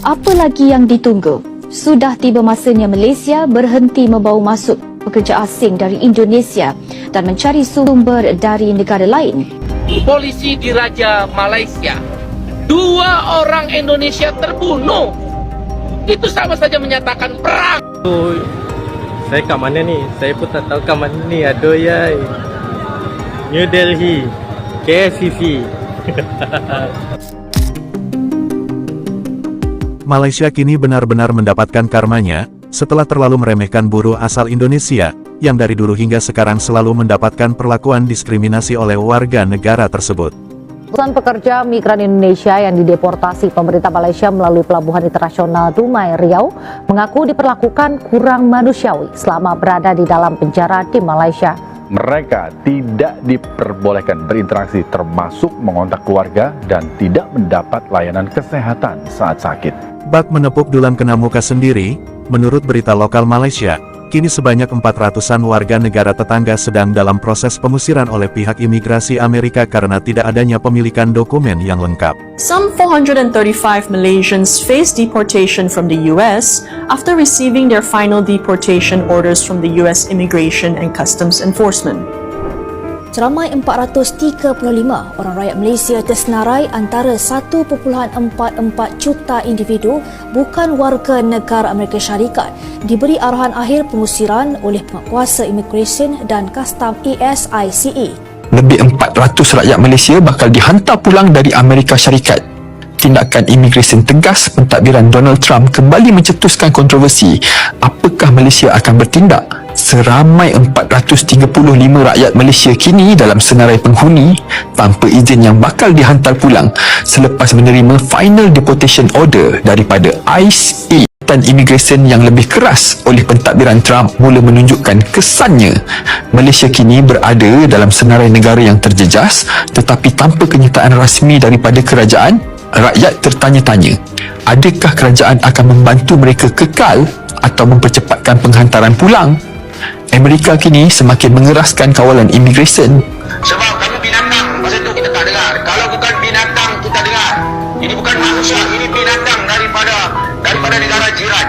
Apa lagi yang ditunggu? Sudah tiba masanya Malaysia berhenti membawa masuk pekerja asing dari Indonesia dan mencari sumber dari negara lain. Polisi diraja Malaysia, 2 orang Indonesia terbunuh. Itu sama saja menyatakan perang. Saya kat mana ni? Saya pun tak tahu kat mana ni. Aduh yai. New Delhi, KLCC. Malaysia kini benar-benar mendapatkan karmanya, setelah terlalu meremehkan buruh asal Indonesia, yang dari dulu hingga sekarang selalu mendapatkan perlakuan diskriminasi oleh warga negara tersebut. Ratusan pekerja migran Indonesia yang dideportasi pemerintah Malaysia melalui Pelabuhan Internasional Dumai Riau mengaku diperlakukan kurang manusiawi selama berada di dalam penjara di Malaysia. Mereka tidak diperbolehkan berinteraksi termasuk mengontak keluarga dan tidak mendapat layanan kesehatan saat sakit. Bak menepuk dulan kena muka sendiri, menurut berita lokal Malaysia, kini sebanyak 400-an warga negara tetangga sedang dalam proses pengusiran oleh pihak imigrasi Amerika karena tidak adanya pemilikan dokumen yang lengkap. Some 435 Malaysians face deportation from the US after receiving their final deportation orders from the US Immigration and Customs Enforcement. Seramai 435 orang rakyat Malaysia tersenarai antara 1.44 juta individu bukan warga negara Amerika Syarikat diberi arahan akhir pengusiran oleh penguasa Immigration dan Custom ESICE. Lebih 400 rakyat Malaysia bakal dihantar pulang dari Amerika Syarikat. Tindakan imigresen tegas pentadbiran Donald Trump kembali mencetuskan kontroversi. Apakah Malaysia akan bertindak? Seramai 435 rakyat Malaysia kini dalam senarai penghuni tanpa izin yang bakal dihantar pulang selepas menerima final deportation order daripada ICE. Dan imigresen yang lebih keras oleh pentadbiran Trump mula menunjukkan kesannya Malaysia kini berada dalam senarai negara yang terjejas tetapi tanpa kenyataan rasmi daripada kerajaan. Rakyat tertanya-tanya, adakah kerajaan akan membantu mereka kekal atau mempercepatkan penghantaran pulang? Amerika kini semakin mengeraskan kawalan imigresen. Sebab kami binatang, masa itu kita tak dengar. Kalau bukan binatang kita dengar. Ini bukan manusia, ini binatang daripada negara jiran.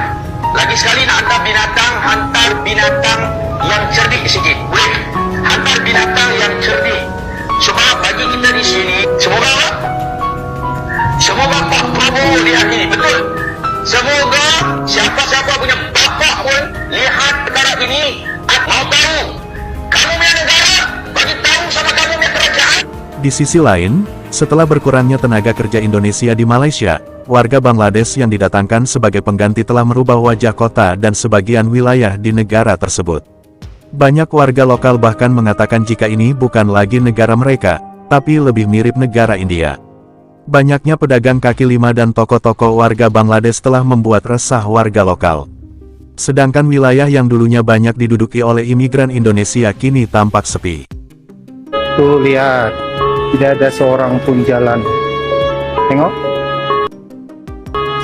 Lagi sekali nak hantar binatang yang cerdik sikit. Boleh? Hantar binatang yang cerdik. Sebab bagi kita di sini, semoga Pak Prabowo diyakini, betul. Semoga siapa-siapa punya bapak pun lihat perkara ini, mau tahu kamu punya negara, bagi tahu sama kamu punya kerajaan. Di sisi lain, setelah berkurangnya tenaga kerja Indonesia di Malaysia, warga Bangladesh yang didatangkan sebagai pengganti telah merubah wajah kota dan sebagian wilayah di negara tersebut. Banyak warga lokal bahkan mengatakan jika ini bukan lagi negara mereka, tapi lebih mirip negara India. Banyaknya pedagang kaki lima dan toko-toko warga Bangladesh telah membuat resah warga lokal. Sedangkan wilayah yang dulunya banyak diduduki oleh imigran Indonesia kini tampak sepi. Tuh lihat, tidak ada seorang pun jalan. Tengok.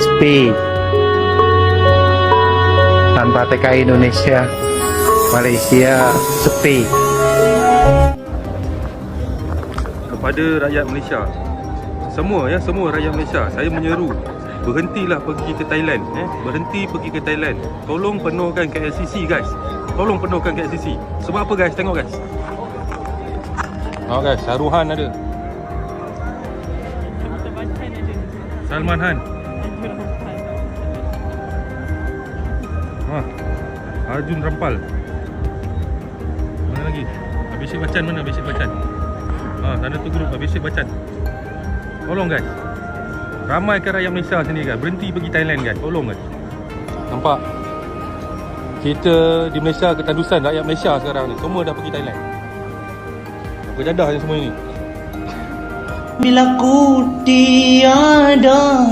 Sepi. Tanpa TKI Indonesia, Malaysia sepi. Kepada rakyat Malaysia, semua rakyat Malaysia, saya menyeru, berhentilah pergi ke Thailand, berhenti pergi ke Thailand. Tolong penuhkan KLCC guys. Tolong penuhkan KLCC. Sebab apa guys? Tengok guys. Guys, Saruhan ada. Salman Han. Arjun Rampal. Mana lagi? Abhishek Bachchan mana? Abhishek Bachchan. Sana tu grup Abhishek Bachchan. Tolong guys. Ramaikan rakyat Malaysia sini guys. Berhenti pergi Thailand guys. Tolong guys. Nampak? Kita di Malaysia, ketandusan rakyat Malaysia sekarang ni. Semua dah pergi Thailand. Berjadah je semua ni. Bila ku tiada,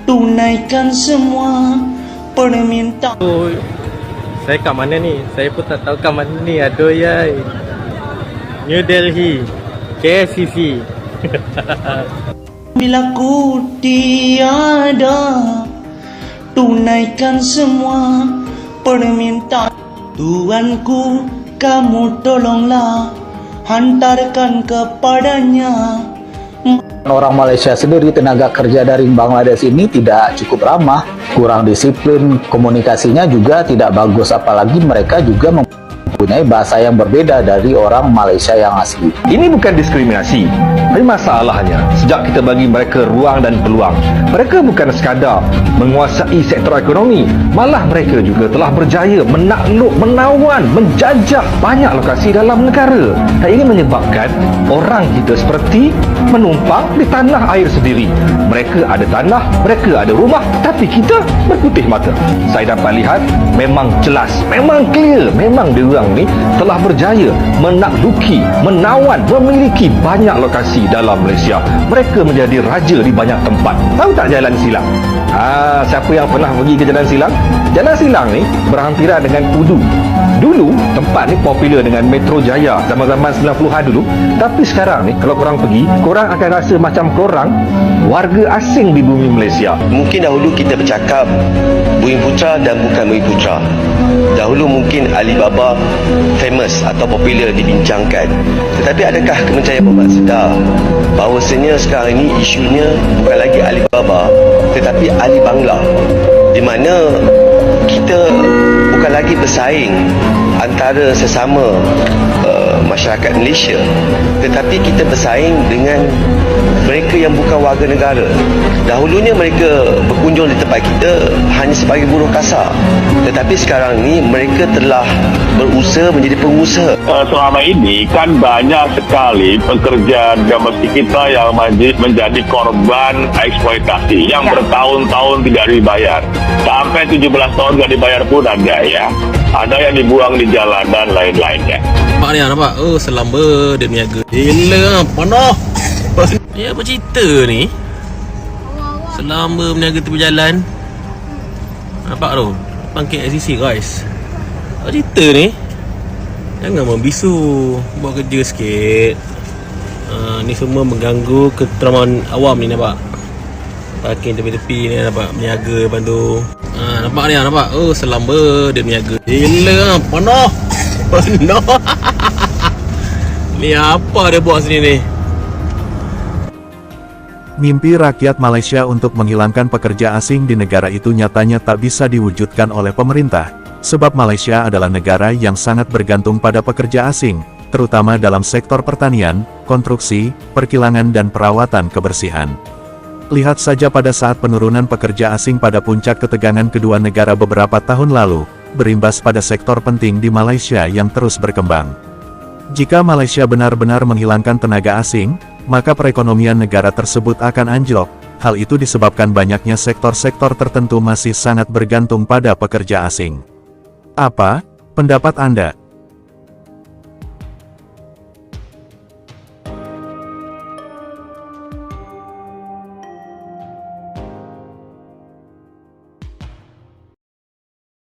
tunaikan semua permintaan. Saya kat mana ni? Saya pun tak tahu kat mana ni. Aduh yai. New Delhi, KLCC. Bila ku tiada, tunaikan semua permintaan. Tuanku, kamu tolonglah hantarkan kepadanya Orang Malaysia sendiri, tenaga kerja dari Bangladesh ini tidak cukup ramah, kurang disiplin, komunikasinya juga tidak bagus, apalagi mereka juga mempunyai bahasa yang berbeda dari orang Malaysia yang asli. Ini bukan diskriminasi, tapi masalahnya sejak kita bagi mereka ruang dan peluang, mereka bukan sekadar menguasai sektor ekonomi, malah mereka juga telah berjaya menakluk, menawan, menjajah banyak lokasi dalam negara. Dan ini menyebabkan orang kita seperti menumpang di tanah air sendiri. Mereka ada tanah, mereka ada rumah, tapi kita berputih mata. Saya dapat lihat memang jelas, memang clear, memang diorang ni telah berjaya menakluki, menawan, memiliki banyak lokasi dalam Malaysia. Mereka menjadi raja di banyak tempat. Tahu tak Jalan Silang? Siapa yang pernah pergi ke Jalan Silang? Jalan Silang ni berhampiran dengan Pudu. Dulu tempat ni popular dengan Metro Jaya zaman-zaman 90-an dulu. Tapi sekarang ni kalau korang pergi, korang akan rasa macam korang warga asing di bumi Malaysia. Mungkin dahulu kita bercakap Bumi Putra dan bukan Bumi Putra. Dahulu mungkin Alibaba famous atau popular dibincangkan. Tetapi adakah Kementerian Perhubungan sedar bahawasanya sekarang ini isunya bukan lagi Alibaba tetapi Alibangla, di mana kita bukan lagi bersaing antara sesama masyarakat Malaysia, tetapi kita bersaing dengan mereka yang bukan warga negara. Dahulunya mereka berkunjung di tempat kita hanya sebagai buruh kasar, tetapi sekarang ni mereka telah berusaha menjadi pengusaha. Selama ini kan banyak sekali pekerja domestik kita yang menjadi korban eksploitasi yang bertahun-tahun tidak dibayar, sampai 17 tahun tidak dibayar pun ada ya. Ada yang dibuang di jalan dan lain-lainnya. Nampak ni, nampak? Oh, selamba dia berniaga. Gila, penuh. Ni apa cerita ni? Selamba berniaga tepi jalan. Nampak tu? Depan KLCC guys. Apa cerita ni? Jangan membisu. Buat kerja sikit. Ni semua mengganggu keteraman awam ni, nampak? Parking tepi-tepi ni, nampak? Berniaga depan tu. Nampak ni, nampak? Oh, selamba dia berniaga. Gila, penuh. Penuh. Ni apa dia buat sini ni? Mimpi rakyat Malaysia untuk menghilangkan pekerja asing di negara itu nyatanya tak bisa diwujudkan oleh pemerintah, sebab Malaysia adalah negara yang sangat bergantung pada pekerja asing, terutama dalam sektor pertanian, konstruksi, perkilangan dan perawatan kebersihan. Lihat saja pada saat penurunan pekerja asing pada puncak ketegangan kedua negara beberapa tahun lalu, berimbas pada sektor penting di Malaysia yang terus berkembang. Jika Malaysia benar-benar menghilangkan tenaga asing, maka perekonomian negara tersebut akan anjlok. Hal itu disebabkan banyaknya sektor-sektor tertentu masih sangat bergantung pada pekerja asing. Apa pendapat Anda?